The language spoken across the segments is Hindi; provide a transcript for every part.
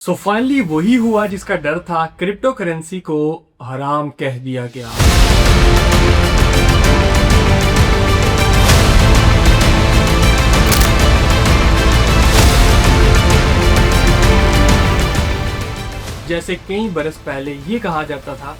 सो फाइनली वही हुआ जिसका डर था, क्रिप्टो करेंसी को हराम कह दिया गया। जैसे कई बरस पहले ये कहा जाता था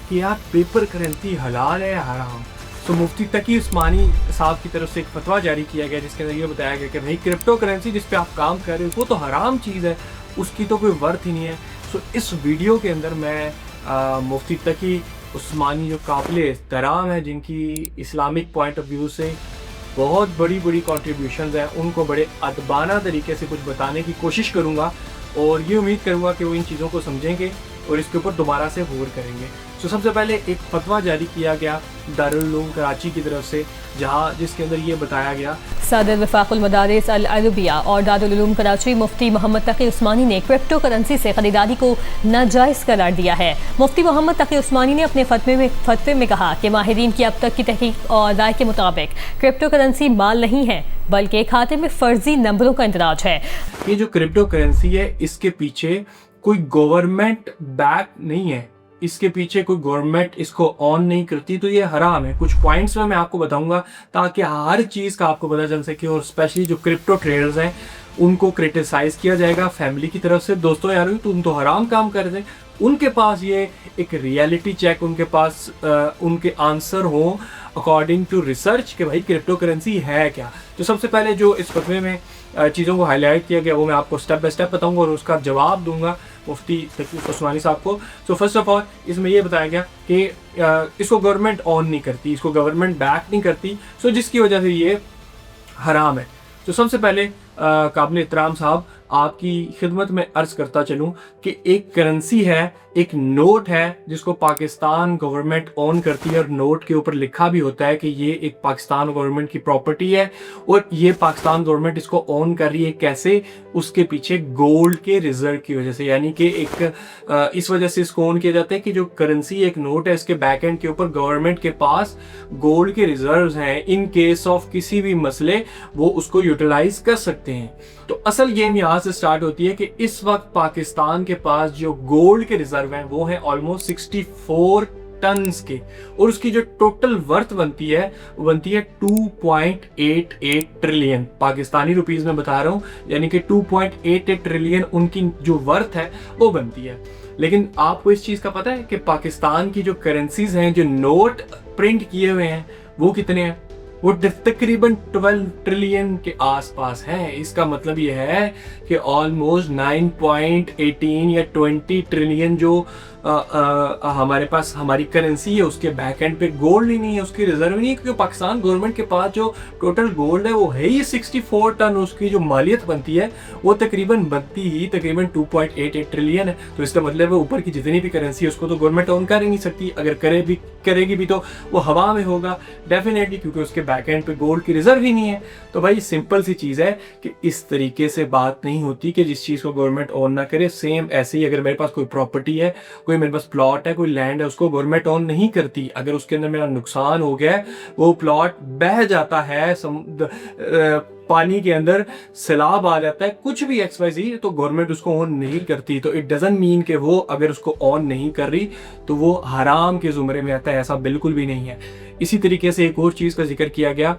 कि यार पेपर करेंसी हलाल है या हराम। तो मुफ्ती तकी उस्मानी साहब की तरफ से एक फतवा जारी किया गया जिसके अंदर ये बताया गया कि भाई क्रिप्टो करेंसी जिस पे आप काम कर रहे हो वो तो हराम चीज़ है, उसकी तो कोई वर्थ ही नहीं है। सो इस वीडियो के अंदर मैं मुफ्ती तकी उस्मानी जो काबिल एहतराम है, जिनकी इस्लामिक पॉइंट ऑफ व्यू से बहुत बड़ी बड़ी कॉन्ट्रीब्यूशंस हैं, उनको बड़े अदबाना तरीके से कुछ बताने की कोशिश करूँगा और ये उम्मीद करूँगा कि वो इन चीज़ों को समझेंगे और इसके ऊपर दोबारा से गौर करेंगे। तो सबसे पहले एक फतवा जारी किया गया दारुल उलूम कराची की तरफ से, जिसके अंदर ये बताया गया। सदर वफाकुल मदारिस अल अरबिया और दारुल उलूम कराची मुफ्ती मोहम्मद तकी उस्मानी ने क्रिप्टो करेंसी से खरीदारी को नाजायज़ करार दिया है। मुफ्ती मोहम्मद तकी उस्मानी ने अपने फतवे में कहा कि माहिरीन की अब तक की तहकीक और राय के मुताबिक क्रिप्टो करेंसी माल नहीं है बल्कि खाते में फर्जी नंबरों का इंदराज है। ये जो क्रिप्टो करेंसी है इसके पीछे कोई गवर्नमेंट बैक नहीं है, इसके पीछे कोई गवर्नमेंट इसको ऑन नहीं करती, तो ये हराम है। कुछ पॉइंट्स में मैं आपको बताऊंगा ताकि हर चीज़ का आपको पता चल सके और स्पेशली जो क्रिप्टो ट्रेडर्स हैं उनको क्रिटिसाइज किया जाएगा फैमिली की तरफ से। दोस्तों यार तुम तो हराम काम कर रहे थे, उनके पास ये एक रियलिटी चेक, उनके पास उनके आंसर हो अकॉर्डिंग टू रिसर्च कि भाई क्रिप्टो करेंसी है क्या। तो सबसे पहले जो इस फतवे में चीज़ों को हाईलाइट किया गया वो मैं आपको स्टेप बाय स्टेप बताऊंगा और उसका जवाब दूंगा मुफ्ती तकी उस्मानी साहब को। तो फर्स्ट ऑफ ऑल इसमें ये बताया गया कि इसको गवर्नमेंट ऑन नहीं करती, इसको गवर्नमेंट बैक नहीं करती, सो जिसकी वजह से ये हराम है। तो सबसे पहले काबिल एहतराम साहब आपकी खिदमत में अर्ज करता चलूँ कि एक करेंसी है, एक नोट है जिसको पाकिस्तान गवर्नमेंट ऑन करती है और नोट के ऊपर लिखा भी होता है कि ये एक पाकिस्तान गवर्नमेंट की प्रॉपर्टी है और ये पाकिस्तान गवर्नमेंट इसको ऑन कर रही है। कैसे? उसके पीछे गोल्ड के रिजर्व की वजह से, यानी कि एक इस वजह से इसको ऑन किया जाता है कि जो करेंसी एक नोट है इसके बैक एंड के ऊपर गवर्नमेंट के पास गोल्ड के रिजर्व्स हैं, इन केस ऑफ किसी भी मसले वो उसको यूटिलाइज कर सकते हैं। तो असल गेम यहाँ से स्टार्ट होती है कि इस वक्त पाकिस्तान के पास जो गोल्ड के रिजर्व हैं वो हैं ऑलमोस्ट 64 टन्स के और उसकी जो टोटल वर्थ बनती है वो बनती है 2.88 ट्रिलियन पाकिस्तानी रुपीस में बता रहा हूँ, यानी कि 2.88 ट्रिलियन उनकी जो वर्थ है वो बनती है। लेकिन आपको इस चीज़ का पता है कि पाकिस्तान की जो करेंसीज हैं, जो नोट प्रिंट किए हुए हैं वो कितने हैं? वो तकरीबन 12 ट्रिलियन के आसपास हैं। इसका मतलब ये है कि ऑलमोस्ट 9.18 या 20 ट्रिलियन जो हमारे पास हमारी करेंसी है उसके बैक एंड पे गोल्ड ही नहीं है, उसकी रिजर्व नहीं है, क्योंकि पाकिस्तान गवर्नमेंट के पास जो टोटल गोल्ड है वो है ही 64 टन। उसकी जो मालियत बनती है वो तकरीबन 2.88 ट्रिलियन है। तो इसका मतलब है ऊपर की जितनी भी करेंसी है उसको तो गवर्नमेंट ऑन कर ही नहीं सकती, अगर करेगी भी तो वो हवा में होगा डेफिनेटली, क्योंकि उसके बैक एंड पे गोल्ड की रिजर्व ही नहीं है। तो भाई सिंपल सी चीज़ है कि इस तरीके से बात नहीं होती कि जिस चीज़ को गवर्नमेंट ऑन ना करे। सेम ऐसे ही अगर मेरे पास कोई प्रॉपर्टी है, कोई मेरे पास प्लॉट है, कोई लैंड है, उसको गवर्नमेंट ऑन नहीं करती। अगर उसके अंदर मेरा नुकसान हो गया है, वो प्लॉट बह जाता है पानी के अंदर, सैलाब आ जाता है, कुछ भी XYZ, तो गवर्नमेंट उसको ऑन नहीं करती। तो इट डजंट मीन कि वो अगर उसको ऑन नहीं कर रही तो वो हराम के ज़ुमरे में आता है, ऐसा बिल्कुल भी नहीं है। इसी तरीके से एक और चीज़ का जिक्र किया गया,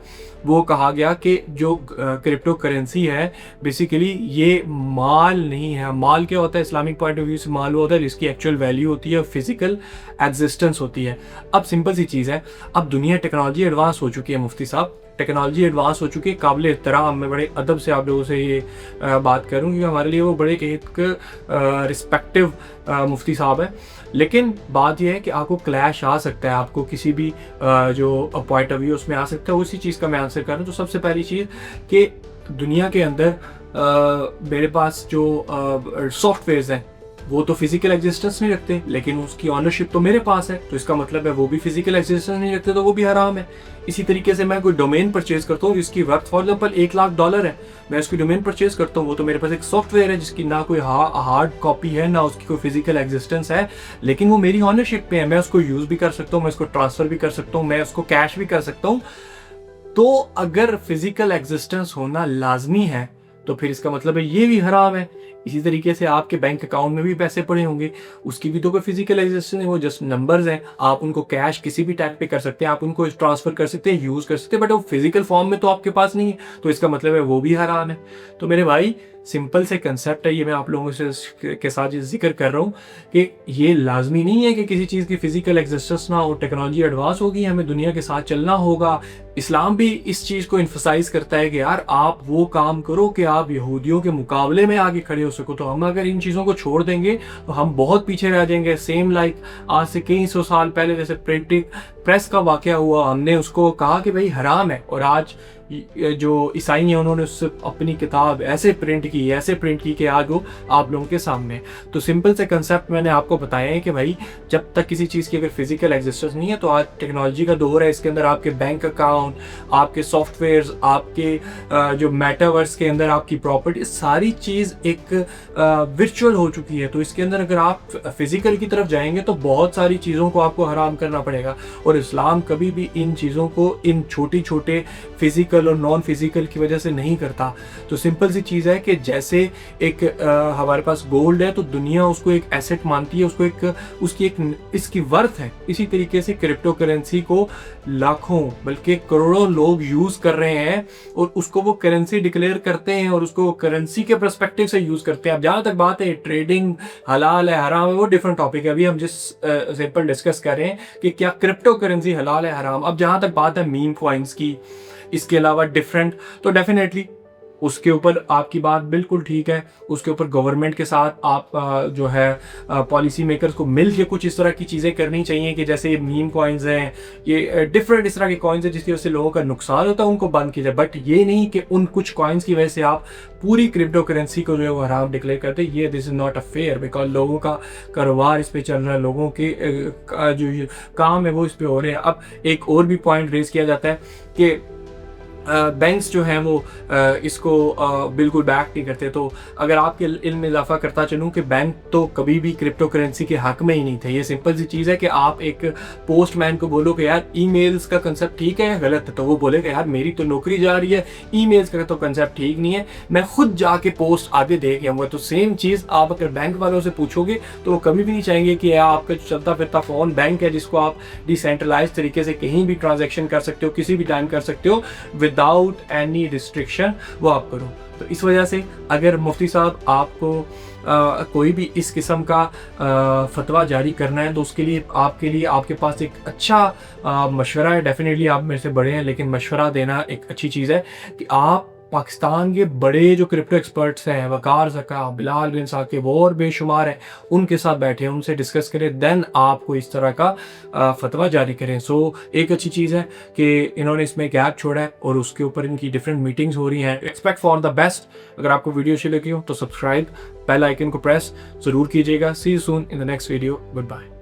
वो कहा गया कि जो क्रिप्टो करेंसी है बेसिकली ये माल नहीं है। माल क्या होता है? इस्लामिक पॉइंट ऑफ व्यू से माल होता है जिसकी एक्चुअल वैल्यू होती है, फिजिकल एग्जिस्टेंस होती है। अब सिंपल सी चीज़ है, अब दुनिया टेक्नोलॉजी एडवांस हो चुकी है मुफ्ती साहब, टेक्नोलॉजी एडवांस हो चुकी है। काबिल एहतराम, मैं बड़े अदब से आप लोगों से ये बात करूँ क्योंकि हमारे लिए वो बड़े एक रिस्पेक्टिव मुफ्ती साहब है। लेकिन बात यह है कि आपको क्लैश आ सकता है, आपको किसी भी जो पॉइंट ऑफ व्यू उसमें आ सकता है। उसी चीज़ का मैं आंसर करूँ तो सबसे पहली चीज़ कि दुनिया के अंदर मेरे पास जो सॉफ्टवेयर्स हैं वो तो फिजिकल एग्जिस्टेंस नहीं रखते, लेकिन उसकी ऑनरशिप तो मेरे पास है, तो इसका मतलब है वो भी फिजिकल एग्जिस्टेंस नहीं रखते, तो वो भी हराम है। इसी तरीके से मैं कोई डोमेन परचेज करता हूँ जिसकी वर्थ फॉर एग्जांपल $1,00,000 है, मैं उसकी डोमेन परचेज करता हूँ, वो तो मेरे पास एक सॉफ्टवेयर है जिसकी ना कोई हार्ड कॉपी है, ना उसकी कोई फिजिकल एग्जिस्टेंस है, लेकिन वो मेरी ऑनरशिप पे है। मैं उसको यूज़ भी कर सकता हूँ, मैं उसको ट्रांसफ़र भी कर सकता हूँ, मैं उसको कैश भी कर सकता हूँ। तो अगर फिजिकल एग्जिस्टेंस होना लाजमी है तो फिर इसका मतलब है ये भी हराम है। इसी तरीके से आपके बैंक अकाउंट में भी पैसे पड़े होंगे, उसकी भी तो कोई फिजिकल एग्जिस्टेंस है, वो जस्ट नंबर्स हैं। आप उनको कैश किसी भी टाइप पे कर सकते हैं, आप उनको ट्रांसफर कर सकते हैं, यूज कर सकते हैं, बट वो फिजिकल फॉर्म में तो आपके पास नहीं है, तो इसका मतलब है वो भी हराम है। तो मेरे भाई सिंपल से कंसेप्ट है ये, मैं आप लोगों से के साथ ये जिक्र कर रहा हूँ कि ये लाजमी नहीं है कि किसी चीज़ की फिजिकल एग्जिस्टेंस ना हो। टेक्नोलॉजी एडवांस होगी, हमें दुनिया के साथ चलना होगा। इस्लाम भी इस चीज़ को इन्फोसाइज करता है कि यार आप वो काम करो कि आप यहूदियों के मुकाबले में आगे खड़े हो सको। तो हम अगर इन चीज़ों को छोड़ देंगे तो हम बहुत पीछे रह जाएंगे। सेम लाइक आज से कई सौ साल पहले जैसे प्रिंटिंग प्रेस का वाक़या हुआ, हमने उसको कहा कि भाई हराम है, और आज जो ईसाई हैं उन्होंने उससे अपनी किताब ऐसे प्रिंट की कि आज वो आप लोगों के सामने है। तो सिंपल से कंसेप्ट मैंने आपको बताया है कि भाई जब तक किसी चीज़ की अगर फिजिकल एग्जिस्टेंस नहीं है, तो आज टेक्नोलॉजी का दौर है, इसके अंदर आपके बैंक अकाउंट, आपके सॉफ्टवेयर्स, आपके जो मेटावर्स के अंदर आपकी प्रॉपर्टी, सारी चीज़ एक वर्चुअल हो चुकी है। तो इसके अंदर अगर आप फिजिकल की तरफ जाएंगे तो बहुत सारी चीज़ों को आपको हराम करना पड़ेगा, और इस्लाम कभी भी इन चीज़ों को इन छोटे फिजिकल और नॉन फिजिकल की वजह से नहीं करता। तो सिंपल सी चीज़ है कि जैसे एक हमारे पास गोल्ड है तो दुनिया उसको एक एसेट मानती है, उसको एक उसकी एक इसकी वर्थ है। इसी तरीके से क्रिप्टो करेंसी को लाखों बल्कि करोड़ों लोग यूज कर रहे हैं और उसको वो करेंसी डिक्लेयर करते हैं और उसको करेंसी के पर्सपेक्टिव से यूज करते हैं। अब जहाँ तक बात है ट्रेडिंग हलाल है हराम है, वो डिफरेंट टॉपिक है। अभी हम जिस सिंपल डिस्कस कर रहे हैं कि क्या क्रिप्टो करेंसी हलाल है हराम। अब जहाँ तक बात है मीम कॉइन्स की, इसके अलावा डिफरेंट, तो डेफिनेटली उसके ऊपर आपकी बात बिल्कुल ठीक है। उसके ऊपर गवर्नमेंट के साथ आप जो है पॉलिसी मेकर्स को मिल के कुछ इस तरह की चीज़ें करनी चाहिए कि जैसे मीम कॉइन्स हैं, ये डिफरेंट इस तरह के कॉइन्स हैं जिसकी वजह से लोगों का नुकसान होता है, उनको बंद किया जाए। बट ये नहीं कि उन कुछ कॉइन्स की वजह से आप पूरी क्रिप्टो करेंसी को जो है वो हराम डिक्लेयर करते हैं। ये this is not a fair, because लोगों का कारोबार इस पे चल रहा है, लोगों के जो काम है वो इस पे हो रहे हैं। अब एक और भी पॉइंट रेज किया जाता है कि बैंक्स जो हैं वो इसको बिल्कुल बैक नहीं करते। तो अगर आपके इल्म में इजाफा करता चलूँ कि बैंक तो कभी भी क्रिप्टो करेंसी के हक में ही नहीं थे। ये सिंपल सी चीज़ है कि आप एक पोस्टमैन को बोलो कि यार ईमेल्स का कंसेप्ट ठीक है या गलत है, तो वो बोले कि यार मेरी तो नौकरी जा रही है, ईमेल्स का तो कंसेप्ट ठीक नहीं है, मैं खुद जाके पोस्ट आगे दे के आऊँगा। तो सेम चीज़ आप अगर बैंक वालों से पूछोगे तो वो कभी भी नहीं चाहेंगे कि आपका चलता फिरता फ़ोन बैंक है जिसको आप डिसेंट्रलाइज तरीके से कहीं भी ट्रांजेक्शन कर सकते हो, किसी भी टाइम कर सकते हो विदाउट एनी रिस्ट्रिक्शन, वो आप करो। तो इस वजह से अगर मुफ्ती साहब आपको कोई भी इस किस्म का फतवा जारी करना है तो उसके लिए आपके पास एक अच्छा मशवरा है। डेफिनेटली आप मेरे से बड़े हैं, लेकिन मशवरा देना एक अच्छी चीज़ है कि आप पाकिस्तान के बड़े जो क्रिप्टो एक्सपर्ट्स हैं, वकार ज़का, बिलाल बिन साकिब और बेशुमार हैं, उनके साथ बैठे हैं, उनसे डिस्कस करें, देन आपको इस तरह का फतवा जारी करें। सो एक अच्छी चीज़ है कि इन्होंने इसमें गैप छोड़ा है और उसके ऊपर इनकी डिफरेंट मीटिंग्स हो रही हैं। Expect for the best. अगर आपको वीडियो अच्छी लगी हो तो सब्सक्राइब, बेल आइकन को प्रेस ज़रूर कीजिएगा। See you soon in the next video. Good bye.